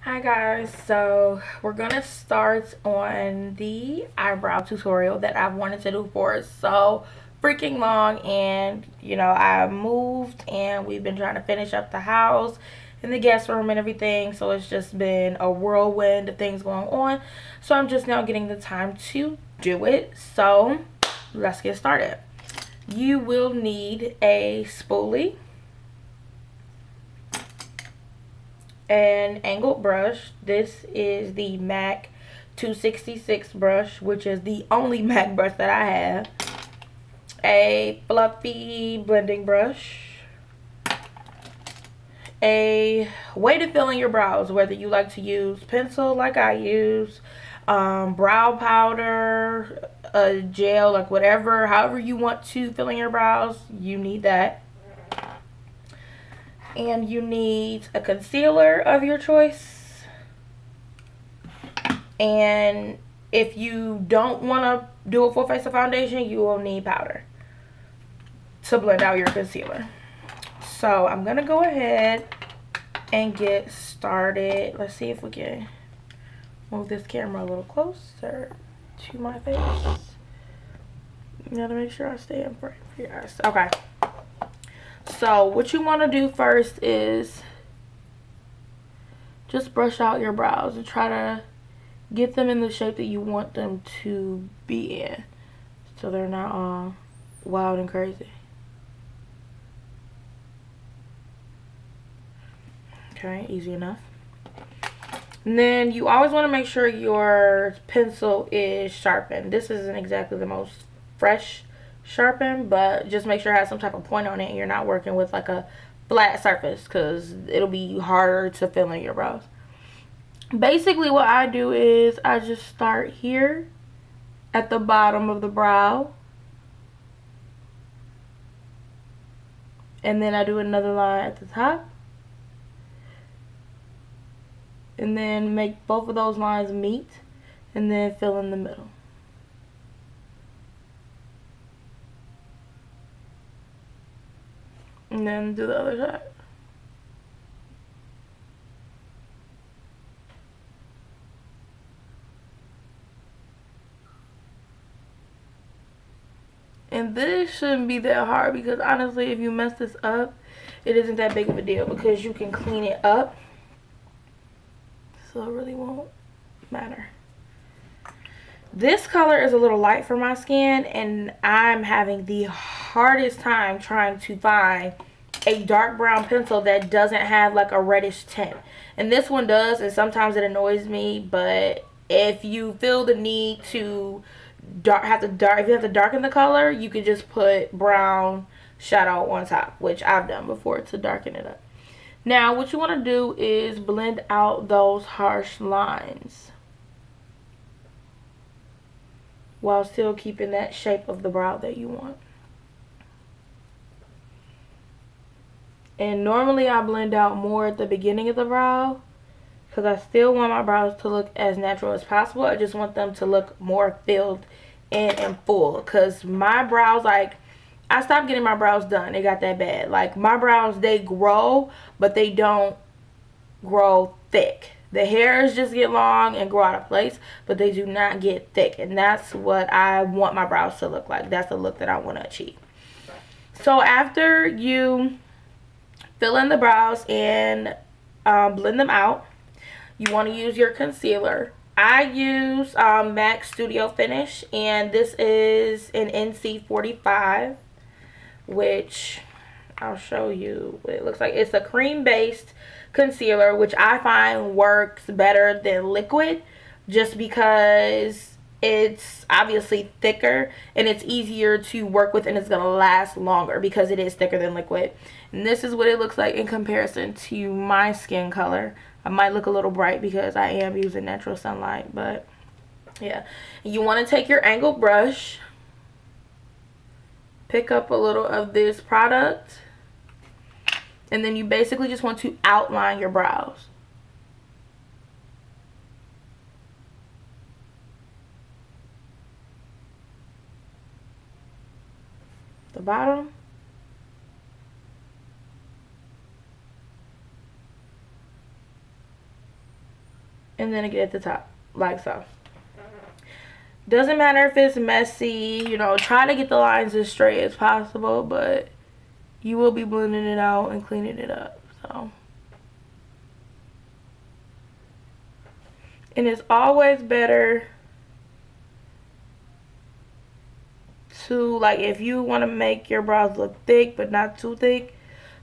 Hi guys, so we're gonna start on the eyebrow tutorial that I've wanted to do for so freaking long. And you know, I moved and we've been trying to finish up the house and the guest room and everything, so it's just been a whirlwind of things going on. So I'm just now getting the time to do it, so let's get started. You will need a spoolie, an angled brush. This is the MAC 266 brush, which is the only MAC brush that I have. A fluffy blending brush. A way to fill in your brows, whether you like to use pencil like I use, brow powder, a gel, like whatever, however you want to fill in your brows, you need that. And you need a concealer of your choice. And if you don't want to do a full face of foundation, you will need powder to blend out your concealer. So I'm going to go ahead and get started. Let's see if we can move this camera a little closer to my face. Gotta make sure I stay in frame for you guys. Okay. So what you want to do first is just brush out your brows and try to get them in the shape that you want them to be in, so they're not all wild and crazy. Okay, easy enough. And then you always want to make sure your pencil is sharpened. This isn't exactly the most fresh sharpen, but just make sure it has some type of point on it and you're not working with like a flat surface, because it'll be harder to fill in your brows. Basically what I do is I just start here at the bottom of the brow, and then I do another line at the top, and then make both of those lines meet, and then fill in the middle. And then do the other side. And this shouldn't be that hard, because honestly, if you mess this up, it isn't that big of a deal because you can clean it up. So it really won't matter. This color is a little light for my skin, and I'm having the hardest time trying to find a dark brown pencil that doesn't have like a reddish tint. And this one does, and sometimes it annoys me, but if you feel the need to if you have to darken the color, you can just put brown shadow on top, which I've done before to darken it up. Now what you want to do is blend out those harsh lines while still keeping that shape of the brow that you want. And normally I blend out more at the beginning of the brow, because I still want my brows to look as natural as possible. I just want them to look more filled in and full, because my brows, like, I stopped getting my brows done. It got that bad. Like, my brows, they grow, but they don't grow thick. The hairs just get long and grow out of place, but they do not get thick. And that's what I want my brows to look like. That's the look that I want to achieve. So after you fill in the brows and blend them out, you want to use your concealer. I use MAC Studio Finish, and this is an NC45, which I'll show you what it looks like. It's a cream-based concealer, which I find works better than liquid, just because it's obviously thicker and it's easier to work with, and it's going to last longer because it is thicker than liquid. And this is what it looks like in comparison to my skin color. I might look a little bright because I am using natural sunlight, but yeah. You want to take your angled brush, pick up a little of this product, and then you basically just want to outline your brows. The bottom, and then again at the top, like so. Doesn't matter if it's messy, you know, try to get the lines as straight as possible, but you will be blending it out and cleaning it up, so. And it's always better to, like, if you want to make your brows look thick but not too thick,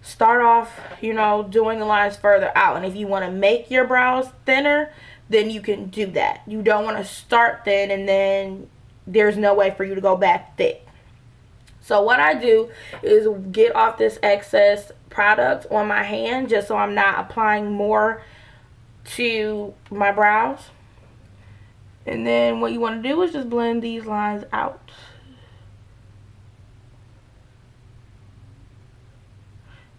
start off, you know, doing the lines further out. And if you want to make your brows thinner, then you can do that. You don't want to start thin and then there's no way for you to go back thick. So what I do is get off this excess product on my hand just so I'm not applying more to my brows. And then what you want to do is just blend these lines out.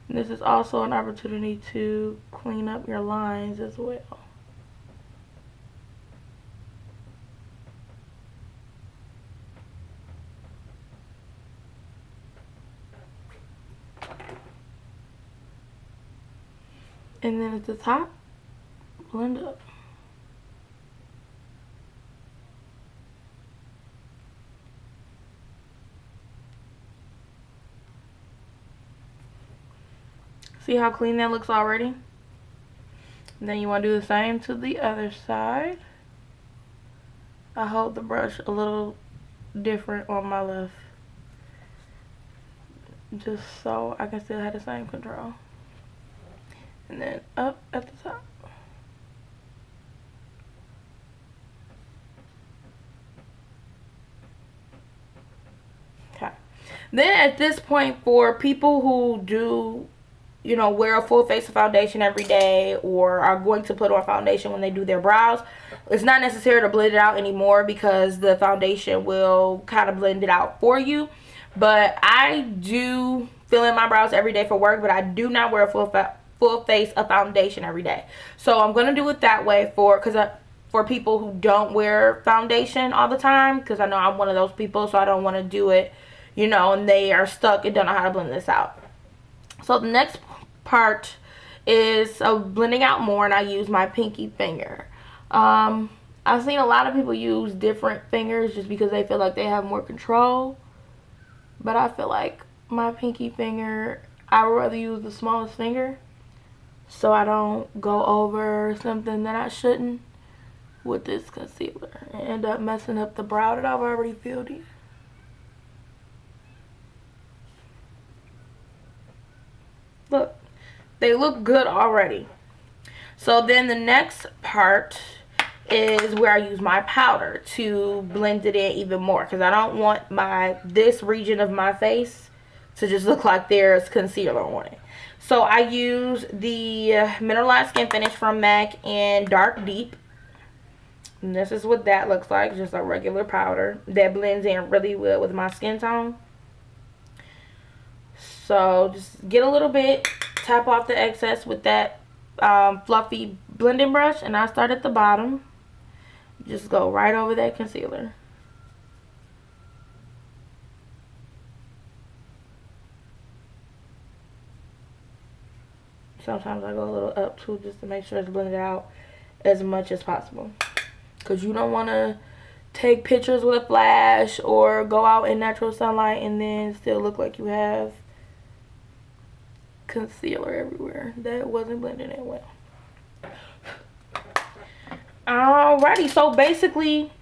And this is also an opportunity to clean up your lines as well. And then at the top, blend up. See how clean that looks already? And then you want to do the same to the other side. I hold the brush a little different on my left, just so I can still have the same control. And then up at the top. Okay. Then at this point, for people who do, you know, wear a full face of foundation every day or are going to put on foundation when they do their brows, it's not necessary to blend it out anymore because the foundation will kind of blend it out for you. But I do fill in my brows every day for work, but I do not wear a full face of foundation every day. So I'm going to do it that way for people who don't wear foundation all the time, because I know I'm one of those people, so I don't want to do it, you know, and they are stuck and don't know how to blend this out. So the next part is blending out more, and I use my pinky finger. I've seen a lot of people use different fingers just because they feel like they have more control, but I feel like my pinky finger, I would rather use the smallest finger so I don't go over something that I shouldn't with this concealer and end up messing up the brow that I've already filled in. Look, they look good already. So then the next part is where I use my powder to blend it in even more, because I don't want this region of my face to just look like there's concealer on it. So I use the Mineralize Skin Finish from MAC in Dark Deep. And this is what that looks like, just a regular powder that blends in really well with my skin tone. So just get a little bit, tap off the excess with that fluffy blending brush, and I start at the bottom. Just go right over that concealer. Sometimes I go a little up too, just to make sure it's blended out as much as possible, because you don't want to take pictures with a flash or go out in natural sunlight and then still look like you have concealer everywhere that wasn't blending in well. Alrighty, so basically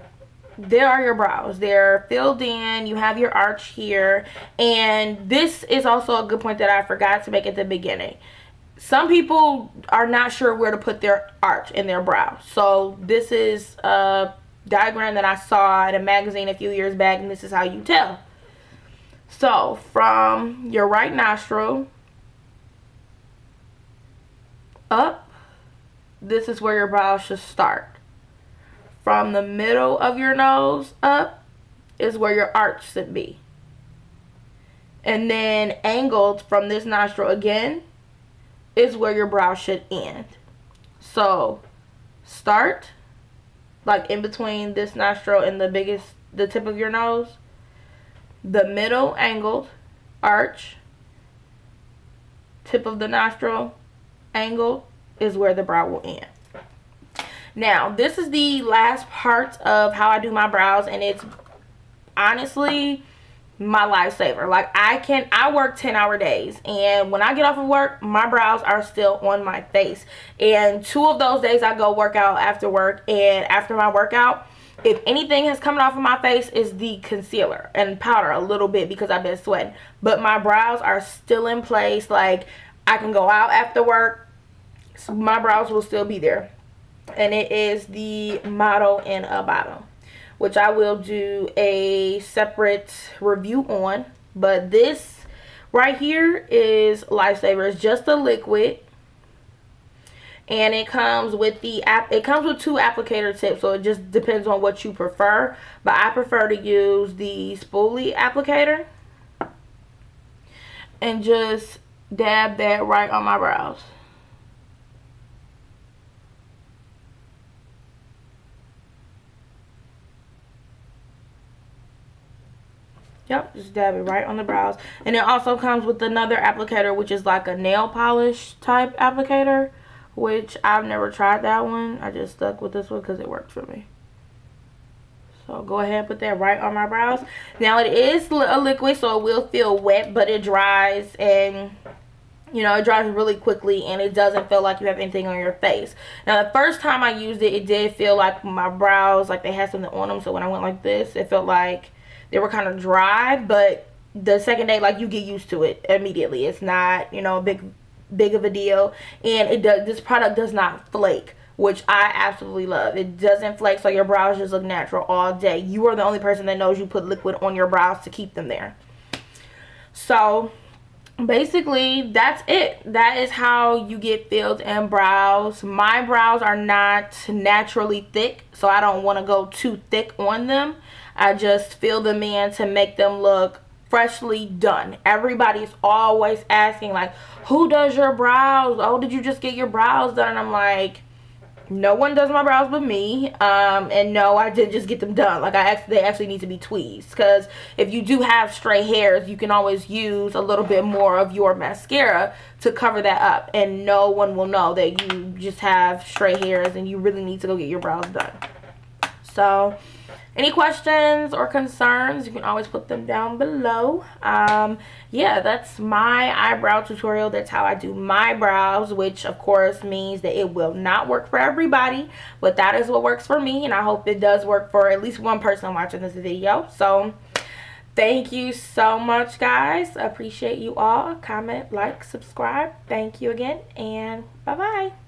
there are your brows. They're filled in. You have your arch here, and this is also a good point that I forgot to make at the beginning. Some people are not sure where to put their arch in their brow. So this is a diagram that I saw in a magazine a few years back, and this is how you tell. So from your right nostril up, this is where your brow should start. From the middle of your nose up is where your arch should be. And then angled from this nostril again is where your brow should end. So start like in between this nostril and the tip of your nose. The middle angled, arch, tip of the nostril, angled is where the brow will end. Now, this is the last part of how I do my brows, and it's honestly my lifesaver. Like, I work 10-hour days, and when I get off of work, my brows are still on my face. And 2 of those days I go work out after work, and after my workout, if anything has come off of my face, is the concealer and powder a little bit because I've been sweating. But my brows are still in place. Like, I can go out after work, so my brows will still be there. And it is the Model in a Bottle, which I will do a separate review on. But this right here is lifesaver. It's just a liquid, and it comes with the it comes with 2 applicator tips, so it just depends on what you prefer. But I prefer to use the Spoolie applicator and just dab that right on my brows. Yep, just dab it right on the brows. And it also comes with another applicator, which is like a nail polish type applicator, which I've never tried that one. I just stuck with this one because it worked for me. So go ahead and put that right on my brows. Now, it is a liquid, so it will feel wet, but it dries, and you know, it dries really quickly, and it doesn't feel like you have anything on your face. Now, the first time I used it, it did feel like my brows, like they had something on them. So when I went like this, it felt like they were kind of dry. But the second day, like, you get used to it immediately. It's not, you know, big of a deal. And this product does not flake, which I absolutely love. It doesn't flake, so your brows just look natural all day. You are the only person that knows you put liquid on your brows to keep them there. So basically, that's it. That is how you get filled in brows. My brows are not naturally thick, so I don't want to go too thick on them. I just fill them in to make them look freshly done. Everybody's always asking, like, who does your brows? Oh, did you just get your brows done? And I'm like, no one does my brows but me. And no, I didn't just get them done. Like, they actually need to be tweezed, because if you do have stray hairs, you can always use a little bit more of your mascara to cover that up, and no one will know that you just have stray hairs and you really need to go get your brows done. So any questions or concerns, you can always put them down below. Yeah, that's my eyebrow tutorial. That's how I do my brows, which of course means that it will not work for everybody, but that is what works for me, and I hope it does work for at least one person watching this video. So thank you so much, guys. I appreciate you all. Comment, like, subscribe. Thank you again, and bye-bye.